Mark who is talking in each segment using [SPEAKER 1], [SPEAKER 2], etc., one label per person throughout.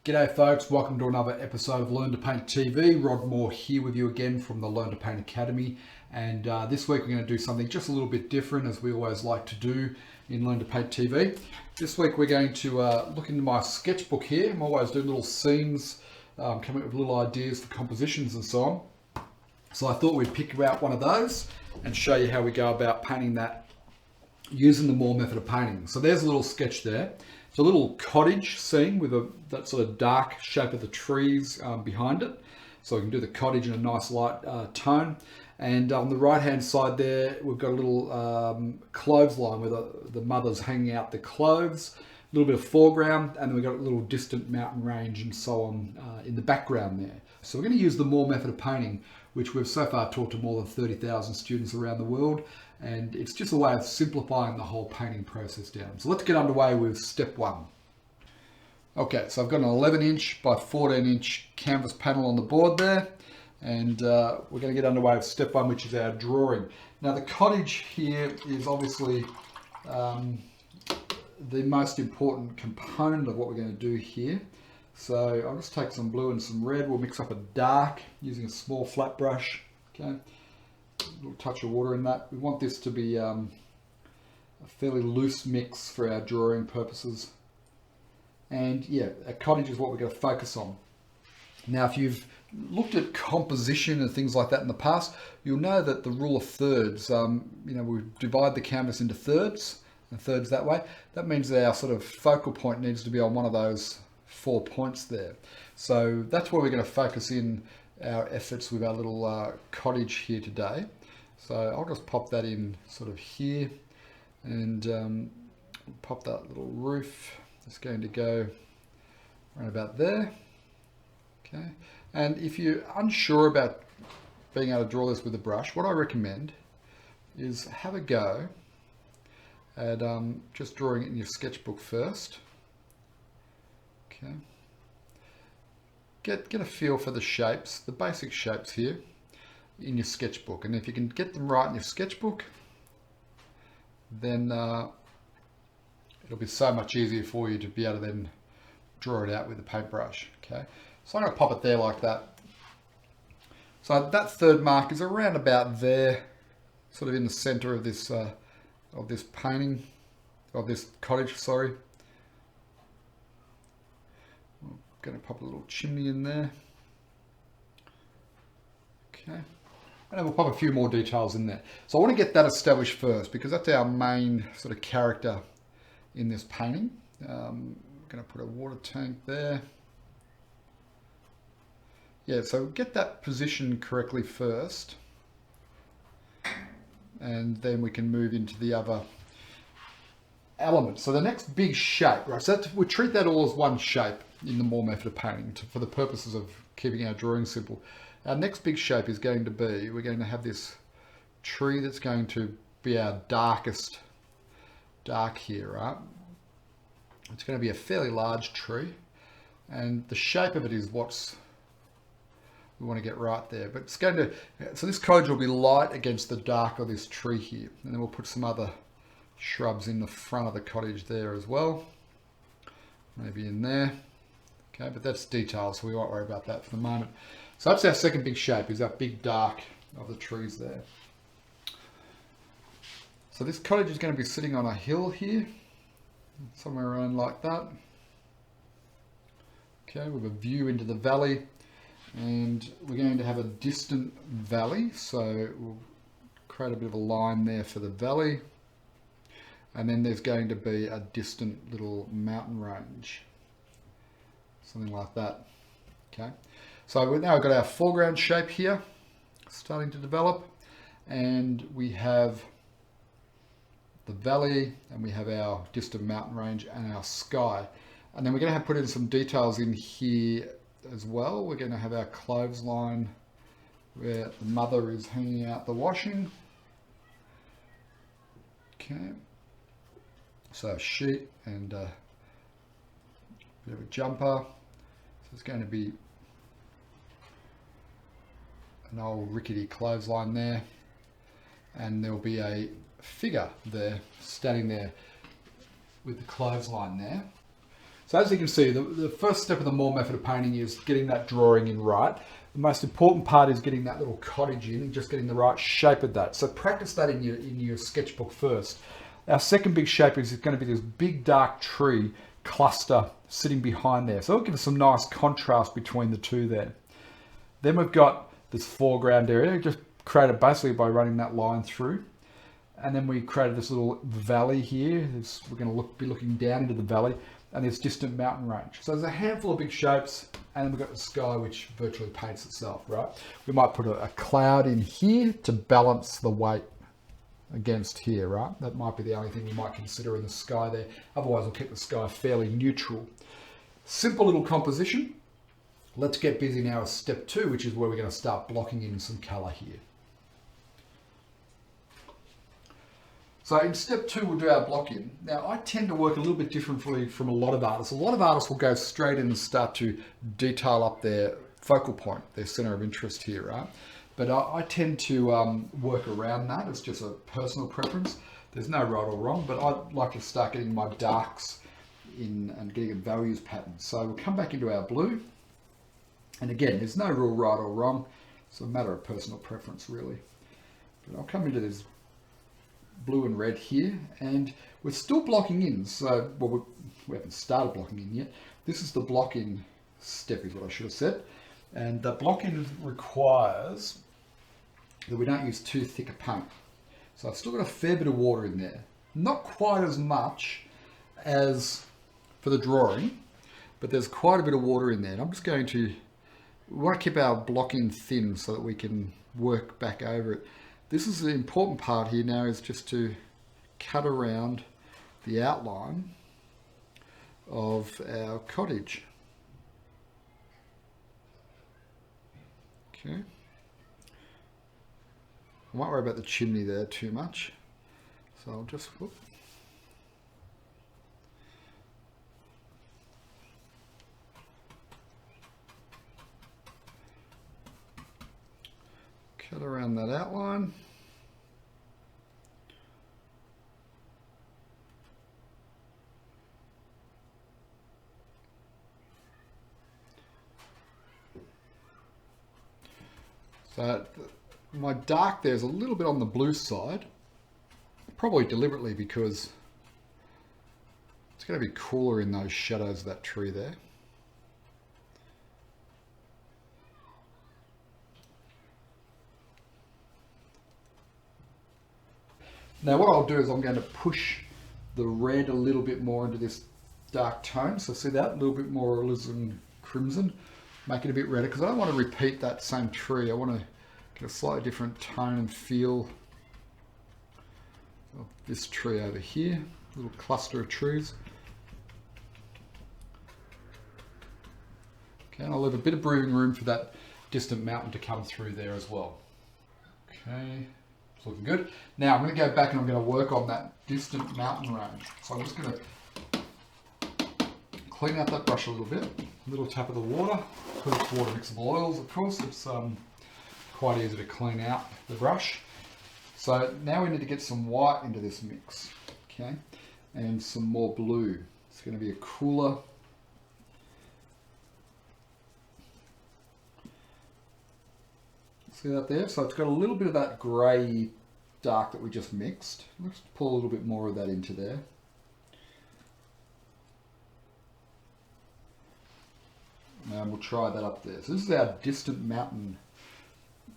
[SPEAKER 1] G'day folks, welcome to another episode of Learn to Paint TV. Rod Moore here with you again from the Learn to Paint Academy, and this week we're going to do something just a little bit different, as we always like to do in Learn to Paint TV. This week we're going to look into my sketchbook here. I'm always doing little scenes, coming up with little ideas for compositions and so on. So I thought we'd pick out one of those and show you how we go about painting that using the Moore method of painting. So there's a little sketch there. It's a little cottage scene with that sort of dark shape of the trees behind it. So we can do the cottage in a nice light tone. And on the right hand side there, we've got a little clothesline where the mother's hanging out the clothes, a little bit of foreground, and then we've got a little distant mountain range and so on in the background there. So we're going to use the Moore method of painting, which we've so far taught to more than 30,000 students around the world. And it's just a way of simplifying the whole painting process down. So let's get underway with step one. Okay, so I've got an 11-inch by 14-inch canvas panel on the board there. And we're going to get underway with step one, which is our drawing. Now the cottage here is obviously the most important component of what we're going to do here. So I'll just take some blue and some red. We'll mix up a dark using a small flat brush. Okay. A little touch of water in that. We want this to be a fairly loose mix for our drawing purposes. And yeah, a cottage is what we're going to focus on. Now, if you've looked at composition and things like that in the past, you'll know that the rule of thirds, we divide the canvas into thirds, and thirds that way. That means that our sort of focal point needs to be on one of those 4 points there. So that's where we're going to focus in our efforts with our little cottage here today. So I'll just pop that in sort of here, and pop that little roof. It's going to go right about there. Okay, and if you're unsure about being able to draw this with a brush, what I recommend is have a go at just drawing it in your sketchbook first. Okay. Get a feel for the shapes, the basic shapes here in your sketchbook. And if you can get them right in your sketchbook, then it'll be so much easier for you to be able to then draw it out with a paintbrush. Okay, so I'm going to pop it there like that. So that third mark is around about there, sort of in the center of this painting, of this cottage, sorry. Going to pop a little chimney in there. Okay, and then we'll pop a few more details in there. So I want to get that established first, because that's our main sort of character in this painting. I'm going to put a water tank there. Yeah, so get that positioned correctly first, and then we can move into the other elements. So the next big shape, right? So we treat that all as one shape in the Moore method of painting for the purposes of keeping our drawing simple. Our next big shape is going to be, we're going to have this tree that's going to be our darkest dark here, right? It's going to be a fairly large tree, and the shape of it is what's we want to get right there. But it's going to, so this cottage will be light against the dark of this tree here, and then we'll put some other shrubs in the front of the cottage there as well, maybe in there. Okay, but that's details, so we won't worry about that for the moment. So that's our second big shape, is that big dark of the trees there. So this cottage is going to be sitting on a hill here, somewhere around like that. Okay, with a view into the valley, and we're going to have a distant valley, so we'll create a bit of a line there for the valley. And then there's going to be a distant little mountain range, something like that. Okay, so we've now got our foreground shape here starting to develop, and we have the valley, and we have our distant mountain range and our sky. And then we're going to put in some details in here as well. We're going to have our clothesline where the mother is hanging out the washing. Okay. So a sheet and a bit of a jumper. So it's going to be an old rickety clothesline there, and there'll be a figure there standing there with the clothesline there. So as you can see, the first step of the Moore method of painting is getting that drawing in right. The most important part is getting that little cottage in and just getting the right shape of that. So practice that in your sketchbook first. Our second big shape is going to be this big dark tree cluster sitting behind there. So it'll give us some nice contrast between the two there. Then we've got this foreground area, just created basically by running that line through. And then we created this little valley here. We're going to be looking down into the valley and this distant mountain range. So there's a handful of big shapes, and then we've got the sky, which virtually paints itself, right? We might put a cloud in here to balance the weight against here, right? That might be the only thing we might consider in the sky there. Otherwise, we'll keep the sky fairly neutral. Simple little composition. Let's get busy now with step 2, which is where we're going to start blocking in some color here. So in step 2, we'll do our block in. Now, I tend to work a little bit differently from a lot of artists. A lot of artists will go straight in and start to detail up their focal point, their center of interest here, right? But I tend to work around that. It's just a personal preference. There's no right or wrong, but I like to start getting my darks in and getting a values pattern. So we'll come back into our blue. And again, there's no real right or wrong. It's a matter of personal preference, really. But I'll come into this blue and red here, and we're still blocking in. So, well, we haven't started blocking in yet. This is the block in step, is what I should have said. And the block in requires that we don't use too thick a paint. So I've still got a fair bit of water in there. Not quite as much as for the drawing, but there's quite a bit of water in there. And I'm just going to, we want to keep our block in thin so that we can work back over it. This is the important part here now, is just to cut around the outline of our cottage. Okay. I won't worry about the chimney there too much. So I'll just, whoop. Cut around that outline. So my dark there is a little bit on the blue side, probably deliberately because it's going to be cooler in those shadows of that tree there. Now what I'll do is I'm going to push the red a little bit more into this dark tone. So see that? A little bit more alizarin crimson. Make it a bit redder because I don't want to repeat that same tree. I want to get a slightly different tone and feel of this tree over here. A little cluster of trees. Okay, and I'll leave a bit of breathing room for that distant mountain to come through there as well. Okay. Looking good. Now I'm going to go back and I'm going to work on that distant mountain range. So I'm just going to clean out that brush a little bit. A little tap of the water. Because it's water mixable oils, of course, it's quite easy to clean out the brush. So now we need to get some white into this mix, okay, and some more blue. It's going to be a cooler. See that there? So it's got a little bit of that grey dark that we just mixed. Let's pull a little bit more of that into there. And we'll try that up there. So this is our distant mountain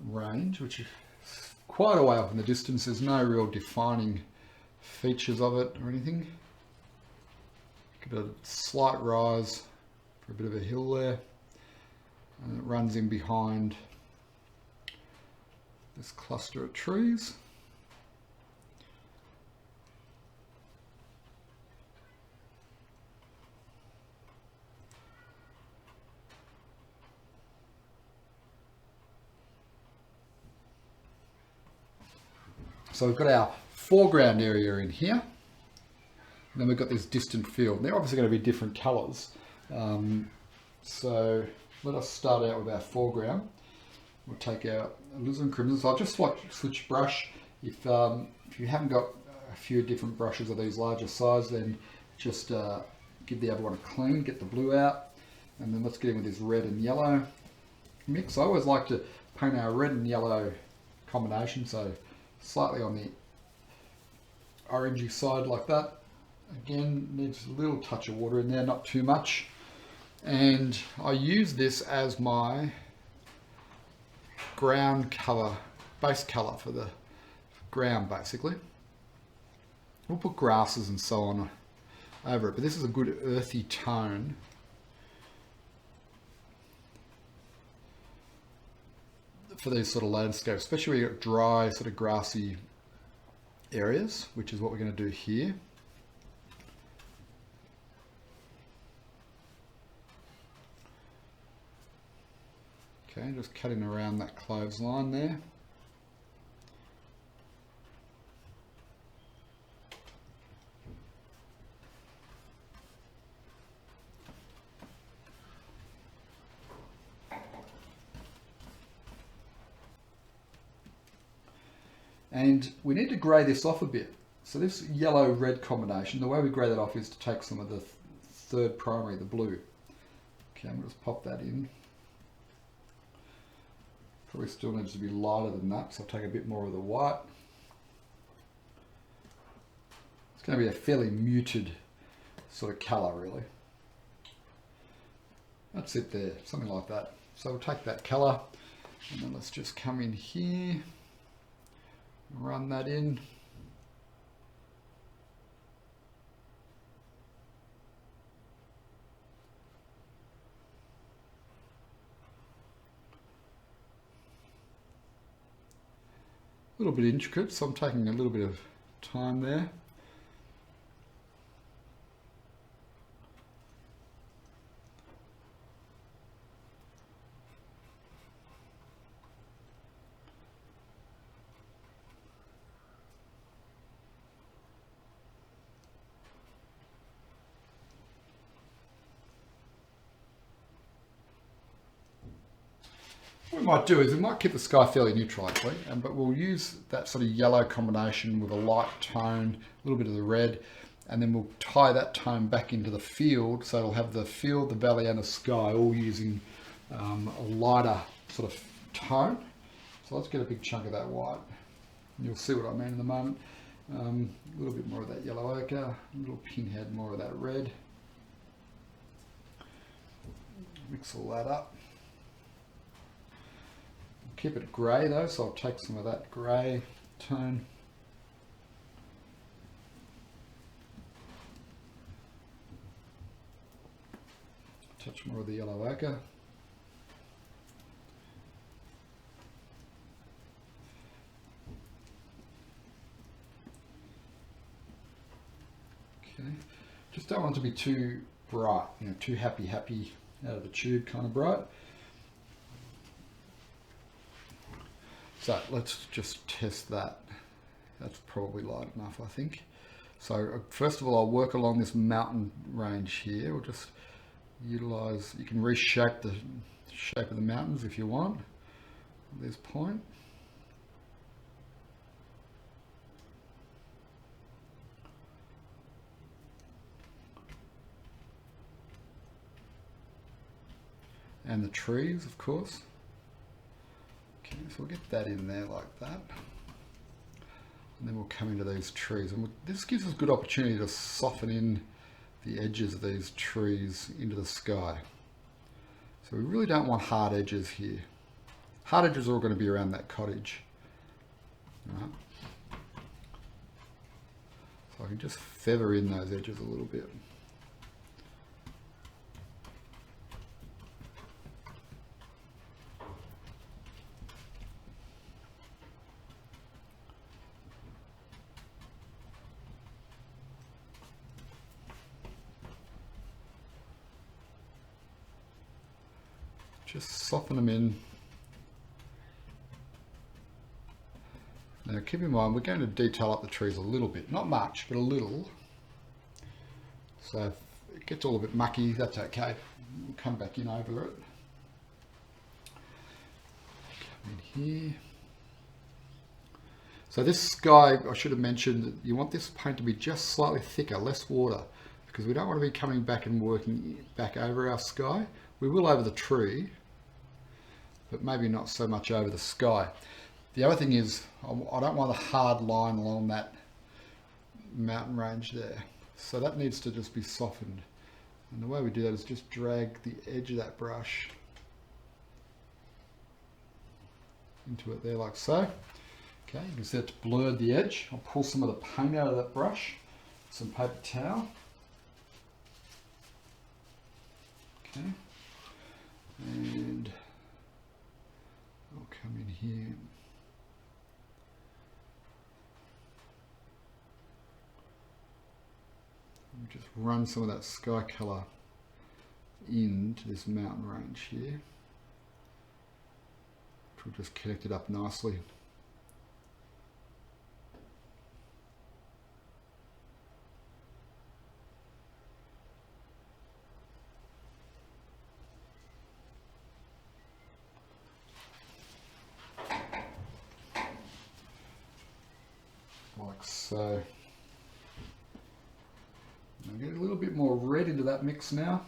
[SPEAKER 1] range, which is quite a way off in the distance. There's no real defining features of it or anything. Get a slight rise for a bit of a hill there. And it runs in behind this cluster of trees. So we've got our foreground area in here. And then we've got this distant field. They're obviously going to be different colours. So let us start out with our foreground. We'll take our alizarin crimson. So I'll just switch brush. If you haven't got a few different brushes of these larger size, then just give the other one a clean, get the blue out, and then let's get in with this red and yellow mix. I always like to paint our red and yellow combination, so slightly on the orangey side like that. Again, needs a little touch of water in there, not too much. And I use this as my ground color, base color for the ground basically. We'll put grasses and so on over it, but this is a good earthy tone. For these sort of landscapes, especially where you've got dry, sort of grassy areas, which is what we're going to do here. Okay, just cutting around that cloves line there. And we need to grey this off a bit. So this yellow-red combination, the way we grey that off is to take some of the third primary, the blue. Okay, I'm going to just pop that in. Probably still needs to be lighter than that, so I'll take a bit more of the white. It's going to be a fairly muted sort of colour, really. That's it there, something like that. So we'll take that colour, and then let's just come in here. Run that in. A little bit intricate, so I'm taking a little bit of time there. What we might do is we might keep the sky fairly neutral actually, but we'll use that sort of yellow combination with a light tone, a little bit of the red, and then we'll tie that tone back into the field, so it'll have the field, the valley and the sky all using a lighter sort of tone. So let's get a big chunk of that white. You'll see what I mean in a moment. A little bit more of that yellow ochre, a little pinhead more of that red. Mix all that up. Keep it grey though, so I'll take some of that grey tone. Touch more of the yellow ochre. Okay, just don't want it to be too bright, too happy out of the tube kind of bright. So let's just test that. That's probably light enough, I think. So first of all, I'll work along this mountain range here. We'll just utilize, you can reshape the shape of the mountains if you want at this point. And the trees, of course. Okay, so we'll get that in there like that. And then we'll come into these trees. And this gives us a good opportunity to soften in the edges of these trees into the sky. So we really don't want hard edges here. Hard edges are all going to be around that cottage. Right. So I can just feather in those edges a little bit. Just soften them in. Now keep in mind, we're going to detail up the trees a little bit, not much, but a little. So if it gets all a bit mucky, that's okay. We'll come back in over it. Come in here. So this sky, I should have mentioned, you want this paint to be just slightly thicker, less water. because we don't want to be coming back and working back over our sky. We will over the tree, but maybe not so much over the sky. The other thing is, I don't want a hard line along that mountain range there. So that needs to just be softened. And the way we do that is just drag the edge of that brush into it there like so. Okay, you can see it's blurred the edge. I'll pull some of the paint out of that brush, some paper towel. Okay, and I'll come in here. And just run some of that sky colour into this mountain range here, which will just connect it up nicely. Like so. I'll get a little bit more red into that mix now.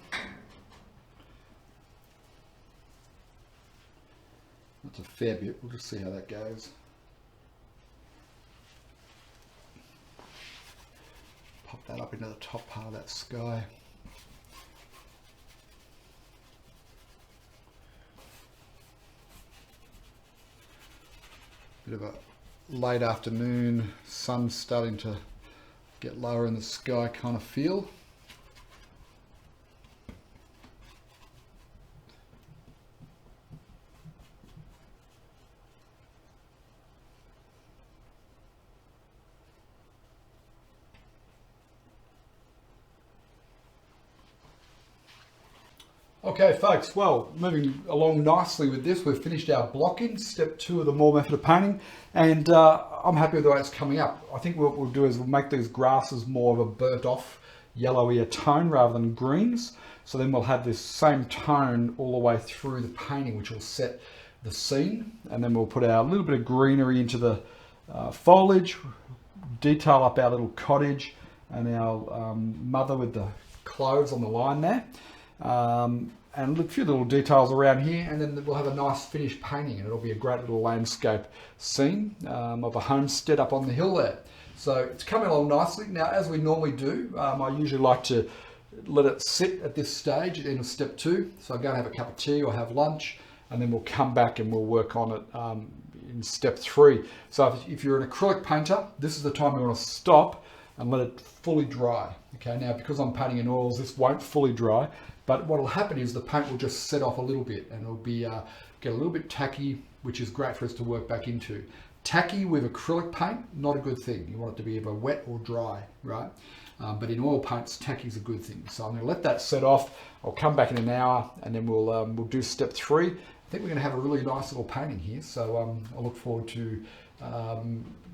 [SPEAKER 1] That's a fair bit, we'll just see how that goes. Pop that up into the top part of that sky. Bit of a late afternoon, sun starting to get lower in the sky kind of feel. Okay folks, well, moving along nicely with this, we've finished our blocking, step 2 of the Moore method of painting, and I'm happy with the way it's coming up. I think what we'll do is we'll make these grasses more of a burnt off yellowier tone rather than greens, so then we'll have this same tone all the way through the painting, which will set the scene, and then we'll put our little bit of greenery into the foliage, detail up our little cottage and our mother with the clothes on the line there. And a few little details around here, and then we'll have a nice finished painting, and it'll be a great little landscape scene of a homestead up on the hill there. So it's coming along nicely. Now, as we normally do, I usually like to let it sit at this stage at the end of step 2. So I go and have a cup of tea or have lunch, and then we'll come back and we'll work on it in step 3. So if you're an acrylic painter, this is the time you want to stop and let it fully dry. Okay, now because I'm painting in oils, this won't fully dry, but what will happen is the paint will just set off a little bit, and it'll be get a little bit tacky, which is great for us to work back into. Tacky with acrylic paint, not a good thing. You want it to be either wet or dry, right? But in oil paints, tacky is a good thing. So I'm going to let that set off. I'll come back in an hour, and then we'll do step 3. I think we're going to have a really nice little painting here. So I look forward to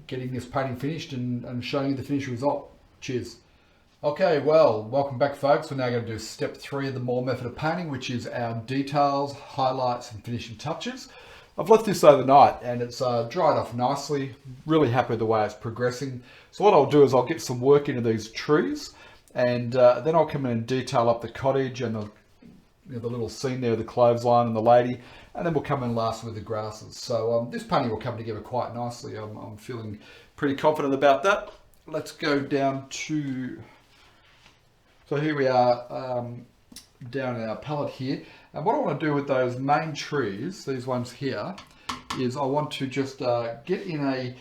[SPEAKER 1] getting this painting finished and showing you the finished result. Cheers. Okay, well, welcome back folks. We're now going to do step 3 of the Moore method of painting, which is our details, highlights and finishing touches. I've left this overnight and it's dried off nicely. Really happy with the way it's progressing. So what I'll do is I'll get some work into these trees, and then I'll come in and detail up the cottage and the little scene there, the clothesline and the lady, and then we'll come in last with the grasses. So this painting will come together quite nicely. I'm feeling pretty confident about that. Let's go down to... So here we are down in our palette here. And what I want to do with those main trees, these ones here, is I want to just get in a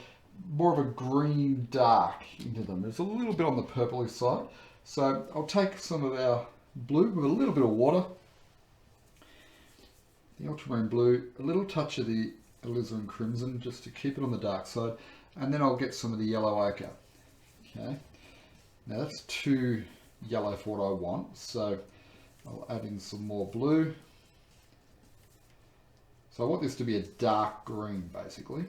[SPEAKER 1] more of a green dark into them. There's a little bit on the purpley side. So I'll take some of our blue with a little bit of water, the ultramarine blue, a little touch of the alizarin crimson just to keep it on the dark side, and then I'll get some of the yellow ochre. Okay, now that's too yellow for what I want, so I'll add in some more blue. So I want this to be a dark green basically,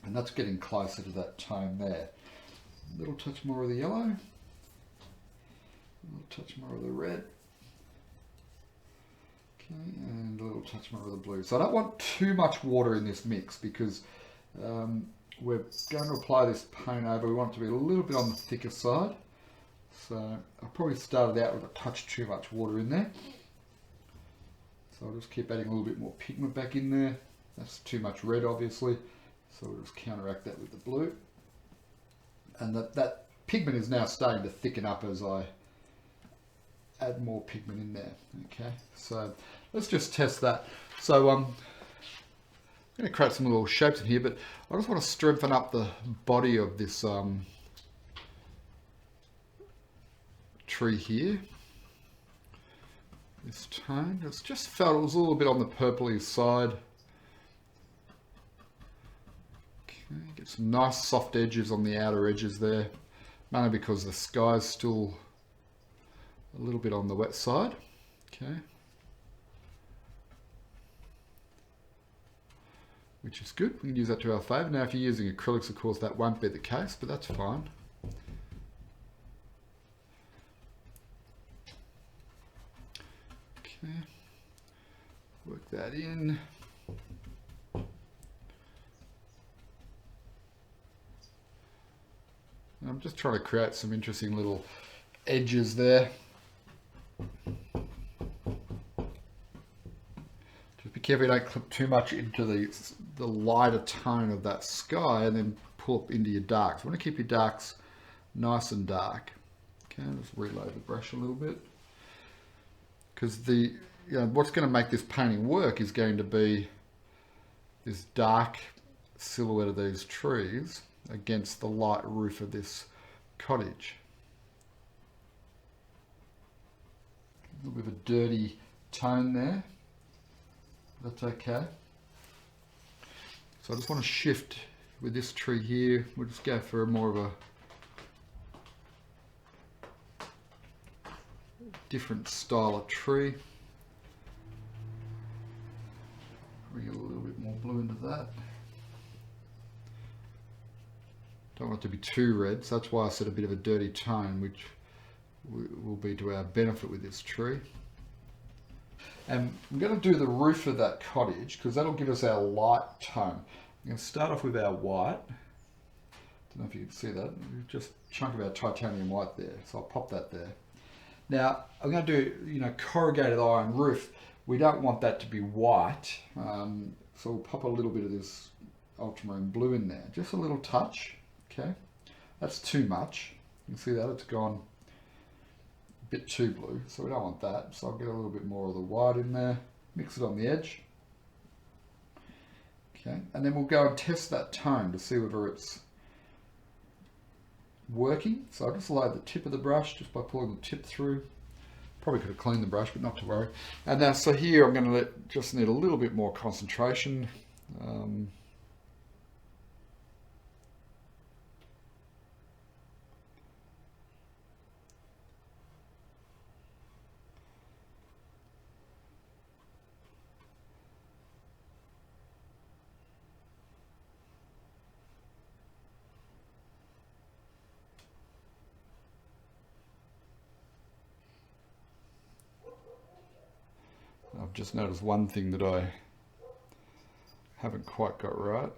[SPEAKER 1] and that's getting closer to that tone there. A little touch more of the yellow, a little touch more of the red, okay, and a little touch more of the blue. So I don't want too much water in this mix because we're going to apply this paint over. We want it to be a little bit on the thicker side. So I probably started out with a touch too much water in there. So I'll just keep adding a little bit more pigment back in there. That's too much red, obviously. So we'll just counteract that with the blue. And that pigment is now starting to thicken up as I add more pigment in there. Okay, so let's just test that. So I'm going to create some little shapes in here, but I just want to strengthen up the body of this tree here. This tone, it's just felt it was a little bit on the purpley side. Okay, get some nice soft edges on the outer edges there, mainly because the sky's still a little bit on the wet side. Okay, which is good. We can use that to our favour. Now, if you're using acrylics, of course, that won't be the case, but that's fine. Okay, work that in. And I'm just trying to create some interesting little edges there. Just be careful you don't clip too much into the lighter tone of that sky and then pull up into your darks. You want to keep your darks nice and dark. Okay, just reload the brush a little bit. Because what's going to make this painting work is going to be this dark silhouette of these trees against the light roof of this cottage. A little bit of a dirty tone there. That's okay. So I just want to shift with this tree here. We'll just go for more of a different style of tree. Bring a little bit more blue into that. Don't want it to be too red, so that's why I said a bit of a dirty tone, which will be to our benefit with this tree. And I'm going to do the roof of that cottage because that'll give us our light tone. I'm going to start off with our white. Don't know if you can see that. Just a chunk of our titanium white there. So I'll pop that there. Now I'm going to do, corrugated iron roof. We don't want that to be white, so we'll pop a little bit of this ultramarine blue in there. Just a little touch. Okay, that's too much. You can see that it's gone a bit too blue, so we don't want that. So I'll get a little bit more of the white in there, mix it on the edge. Okay, and then we'll go and test that tone to see whether it's working. So I'll just load the tip of the brush just by pulling the tip through. Probably could have cleaned the brush, but not to worry. And now, so here I'm going to just need a little bit more concentration. I've just noticed one thing that I haven't quite got right.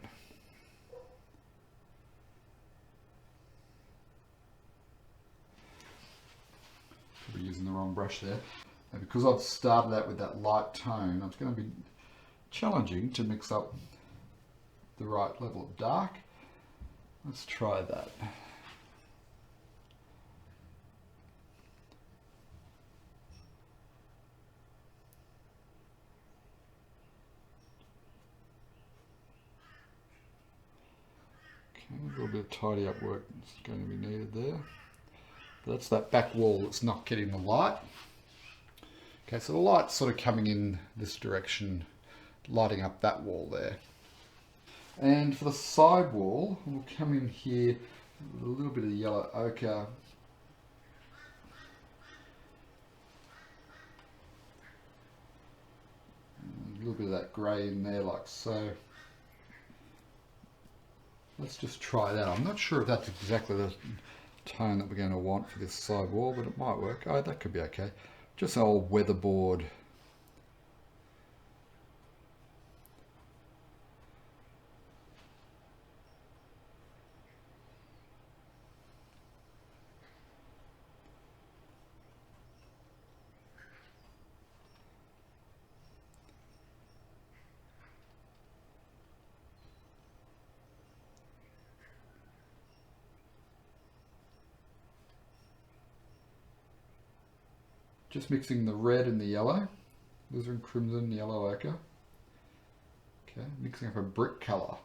[SPEAKER 1] Probably using the wrong brush there. And because I've started out with that light tone, it's going to be challenging to mix up the right level of dark. Let's try that. A little bit of tidy up work is going to be needed there. That's that back wall that's not getting the light. Okay, so the light's sort of coming in this direction, lighting up that wall there. And for the side wall, we'll come in here with a little bit of yellow ochre. And a little bit of that grey in there like so. Let's just try that. I'm not sure if that's exactly the tone that we're going to want for this side wall, but it might work. Oh, that could be okay. Just an old weatherboard. just mixing the red and the yellow, alizarin crimson, yellow ochre. Okay, mixing up a brick colour.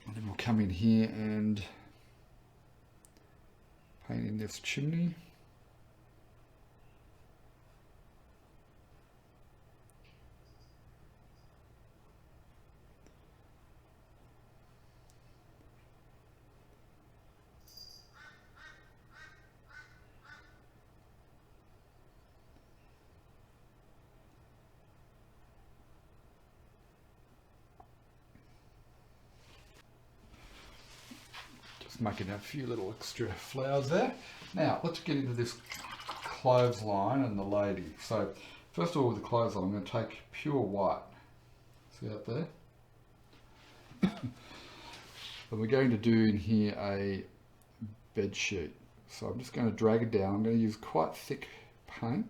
[SPEAKER 1] And then we'll come in here and paint in this chimney. Making a few little extra flowers there. Now let's get into this clothesline and the lady. So first of all, with the clothesline, I'm going to take pure white. See out there? And we're going to do in here a bed sheet. So I'm just going to drag it down. I'm going to use quite thick paint,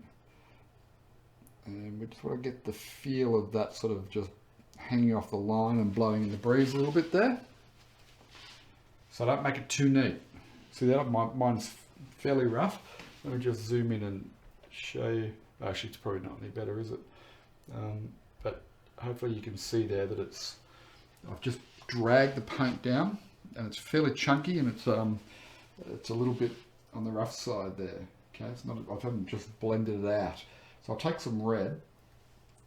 [SPEAKER 1] and we just want to get the feel of that sort of just hanging off the line and blowing in the breeze a little bit there. So don't make it too neat. See that? Mine's fairly rough. Let me just zoom in and show you. Actually, it's probably not any better, is it? But hopefully you can see there that I've just dragged the paint down, and it's fairly chunky, and it's a little bit on the rough side there. Okay, it's not. I haven't just blended it out. So I'll take some red,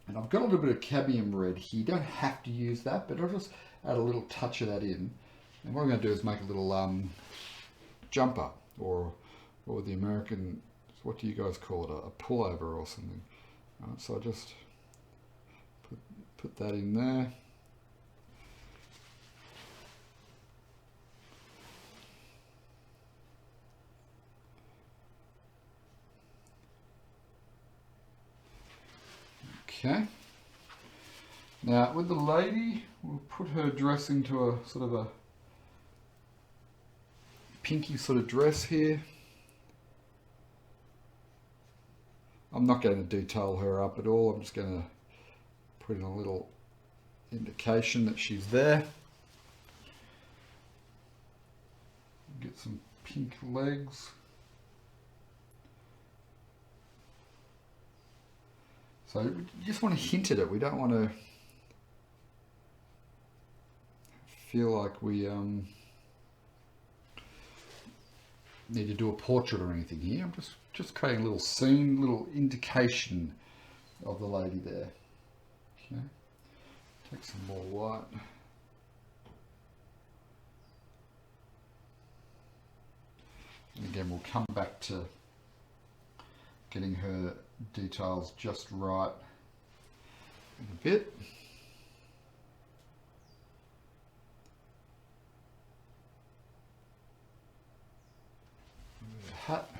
[SPEAKER 1] and I've got a little bit of cadmium red here. You don't have to use that, but I'll just add a little touch of that in. And what I'm going to do is make a little jumper, or the American, what do you guys call it, a pullover or something. So I just put that in there. Okay. Now with the lady, we'll put her dress into a sort of a pinky sort of dress here. I'm not going to detail her up at all. I'm just going to put in a little indication that she's there. Get some pink legs. So you just want to hint at it. We don't want to feel like we need to do a portrait or anything here. I'm just creating a little scene, little indication of the lady there. Okay, take some more white. And again, we'll come back to getting her details just right in a bit. Hat.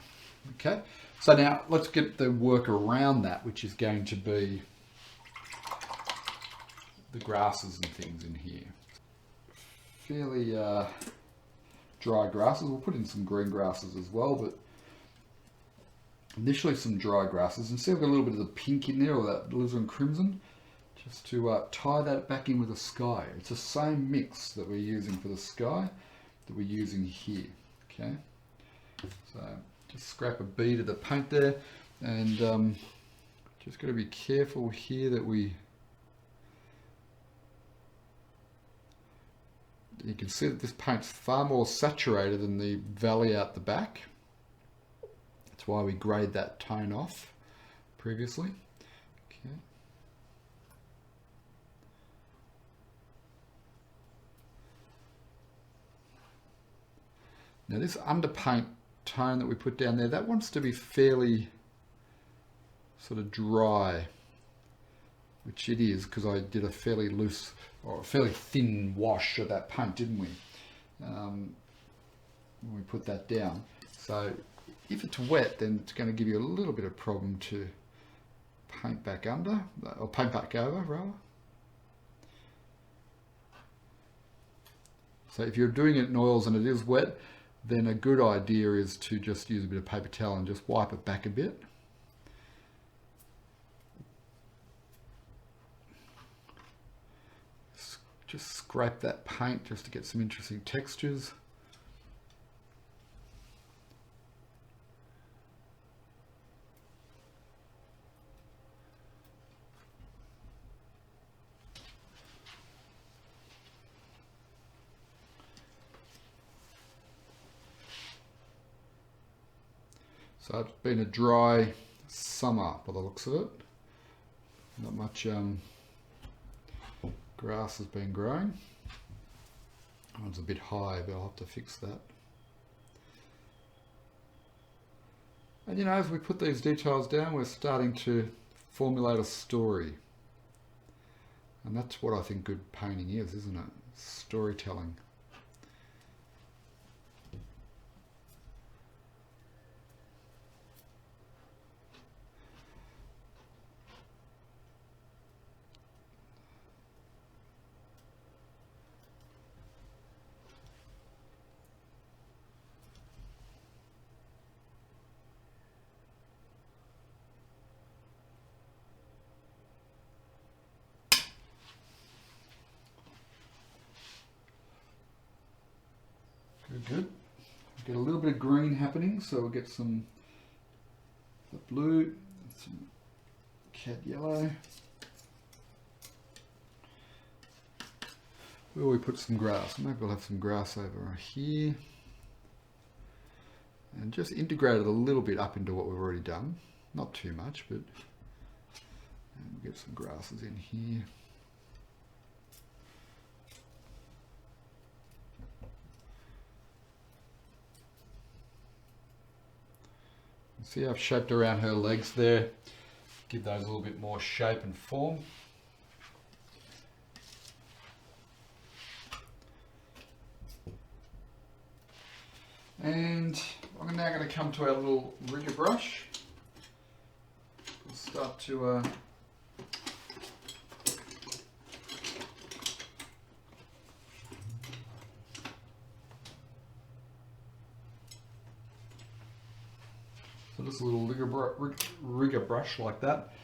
[SPEAKER 1] Okay, so now let's get the work around that, which is going to be the grasses and things in here. Fairly dry grasses. We'll put in some green grasses as well, but initially some dry grasses. And see, I've got a little bit of the pink in there, or that alizarin crimson, just to tie that back in with the sky. It's the same mix that we're using for the sky that we're using here. Okay. So just scrap a bead of the paint there, and just got to be careful here that you can see that this paint's far more saturated than the valley out the back. That's why we grayed that tone off previously. Okay. Now this underpaint tone that we put down there, that wants to be fairly sort of dry, which it is, because I did a fairly loose or a fairly thin wash of that paint, didn't we, when we put that down. So if it's wet, then it's going to give you a little bit of problem to paint back under, or paint back over rather. So if you're doing it in oils and it is wet, then a good idea is to just use a bit of paper towel and just wipe it back a bit. Just scrape that paint just to get some interesting textures. So it's been a dry summer by the looks of it. Not much grass has been growing. One's a bit high, but I'll have to fix that. And you know, as we put these details down, we're starting to formulate a story. And that's what I think good painting is, isn't it? Storytelling. Good. Get a little bit of green happening, so we'll get some the blue, some cad yellow. Where will we put some grass? Maybe we'll have some grass over here. And just integrate it a little bit up into what we've already done. Not too much, but and we'll get some grasses in here. See how I've shaped around her legs there. Give those a little bit more shape and form. And I'm now going to come to our little rigger brush. We'll start to so just a little rigger brush like that.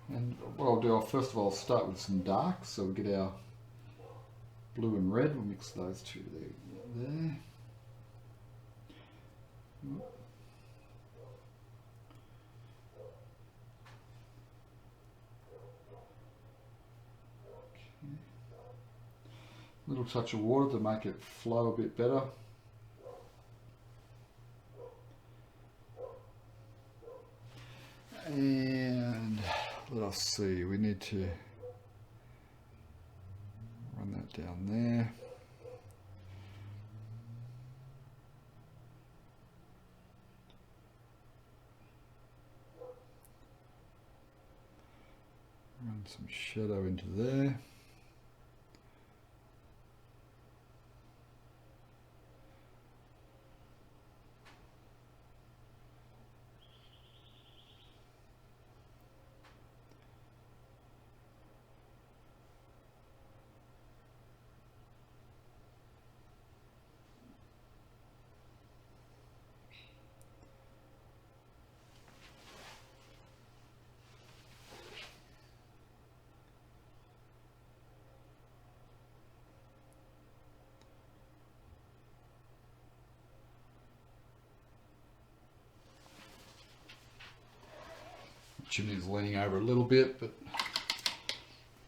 [SPEAKER 1] And what I'll do, first of all, I'll start with some darks. So we'll get our blue and red. We'll mix those two there. Little touch of water to make it flow a bit better. And let us see, we need to run that down there. Run some shadow into there. Chimney's leaning over a little bit, but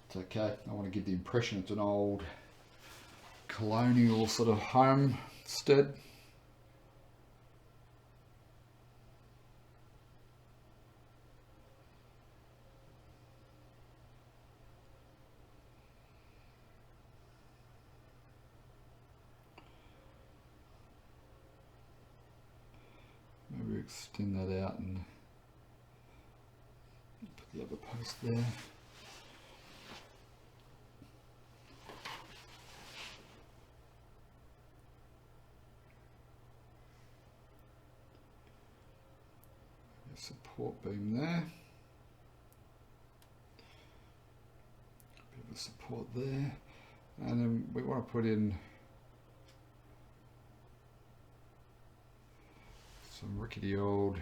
[SPEAKER 1] it's okay. I want to give the impression it's an old colonial sort of homestead. Maybe extend that out and put the other post there. Support beam there. A bit of a support there. And then we want to put in some rickety old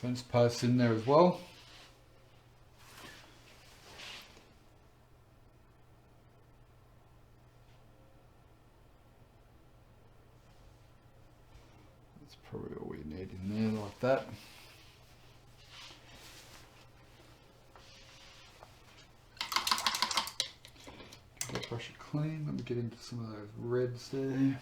[SPEAKER 1] fence posts in there as well. That's probably all we need in there, like that. Give that brush a clean. Let me get into some of those reds there.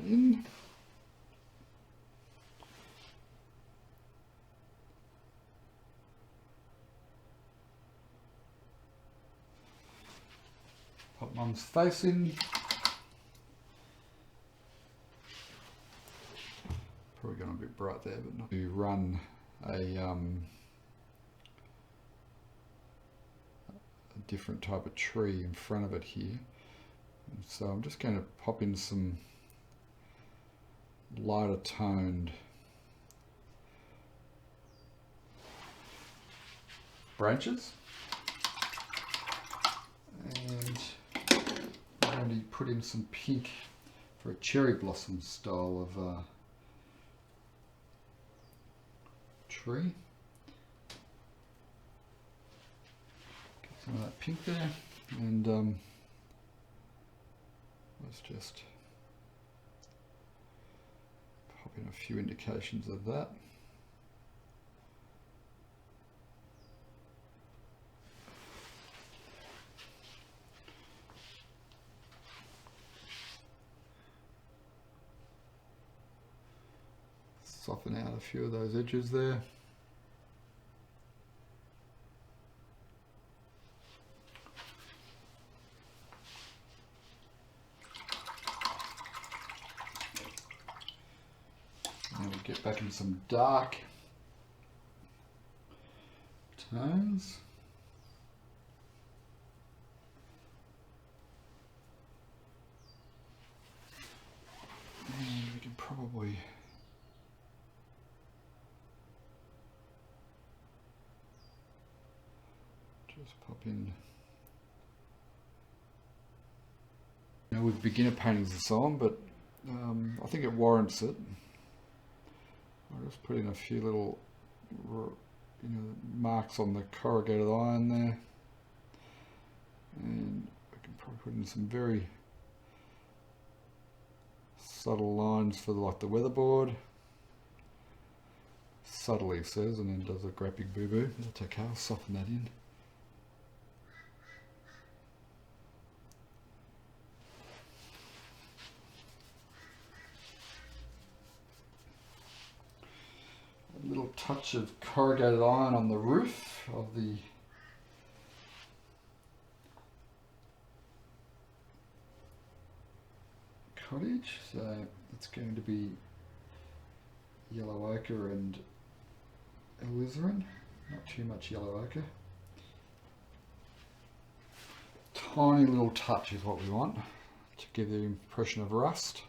[SPEAKER 1] that in. Pop Mum's face in. Probably going a bit bright there, but not to run a different type of tree in front of it here. And so I'm just going to pop in some lighter toned branches, and I'm going to put in some pink for a cherry blossom style of tree. Get some of that pink there, and let's just pop in a few indications of that. Soften out a few of those edges there. Now we get back in some dark tones. And we can probably just pop in. You know, with beginner paintings and so on, but I think it warrants it. I'll just put in a few little, marks on the corrugated iron there, and I can probably put in some very subtle lines for like the weatherboard. Subtly, he says, and then does a great big boo-boo. That's okay, I'll soften that in. A little touch of corrugated iron on the roof of the cottage. So it's going to be yellow ochre and alizarin, not too much yellow ochre. Tiny little touch is what we want to give the impression of rust.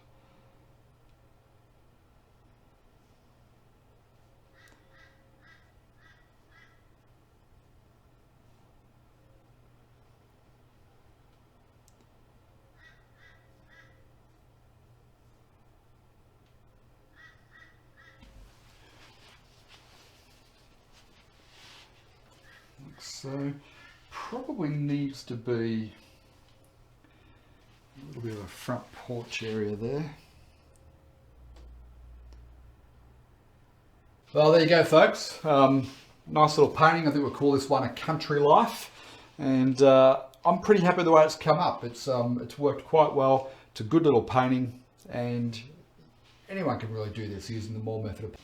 [SPEAKER 1] So probably needs to be a little bit of a front porch area there. Well, there you go, folks. Nice little painting. I think we'll call this one a country life, and I'm pretty happy with the way it's come up. It's worked quite well. It's a good little painting, and anyone can really do this using the Moore method.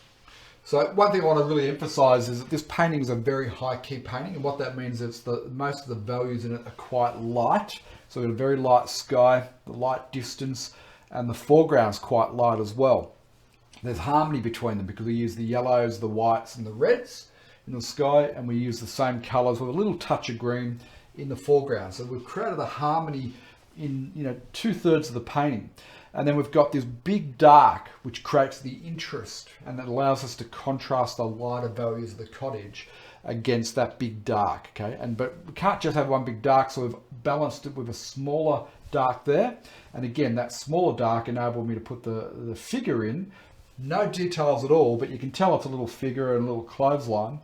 [SPEAKER 1] So one thing I want to really emphasize is that this painting is a very high key painting, and what that means is most of the values in it are quite light. So we've got a very light sky, the light distance, and the foreground's quite light as well. There's harmony between them because we use the yellows, the whites, and the reds in the sky, and we use the same colors with a little touch of green in the foreground. So we've created a harmony in 2/3 of the painting. And then we've got this big dark, which creates the interest, and that allows us to contrast the lighter values of the cottage against that big dark, okay? But we can't just have one big dark, so we've balanced it with a smaller dark there. And again, that smaller dark enabled me to put the figure in. No details at all, but you can tell it's a little figure and a little clothesline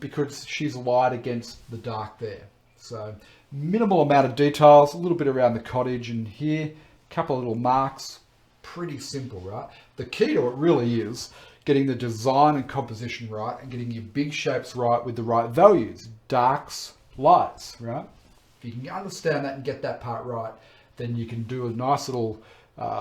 [SPEAKER 1] because she's light against the dark there. So minimal amount of details, a little bit around the cottage and here. Couple of little marks, pretty simple, right? The key to it really is getting the design and composition right and getting your big shapes right with the right values, darks, lights, right? If you can understand that and get that part right, then you can do a nice little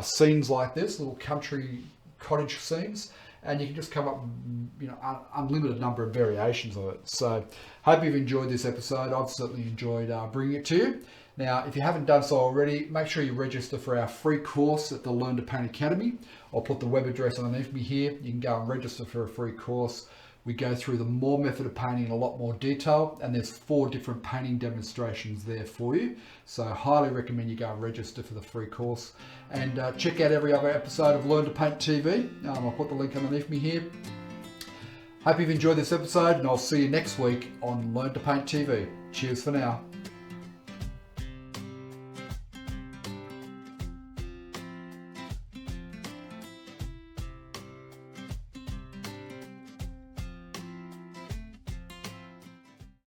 [SPEAKER 1] scenes like this, little country cottage scenes, and you can just come up with, unlimited number of variations of it. So hope you've enjoyed this episode. I've certainly enjoyed bringing it to you. Now, if you haven't done so already, make sure you register for our free course at the Learn to Paint Academy. I'll put the web address underneath me here. You can go and register for a free course. We go through the More method of painting in a lot more detail, and there's 4 different painting demonstrations there for you. So I highly recommend you go and register for the free course. And check out every other episode of Learn to Paint TV. I'll put the link underneath me here. Hope you've enjoyed this episode, and I'll see you next week on Learn to Paint TV. Cheers for now.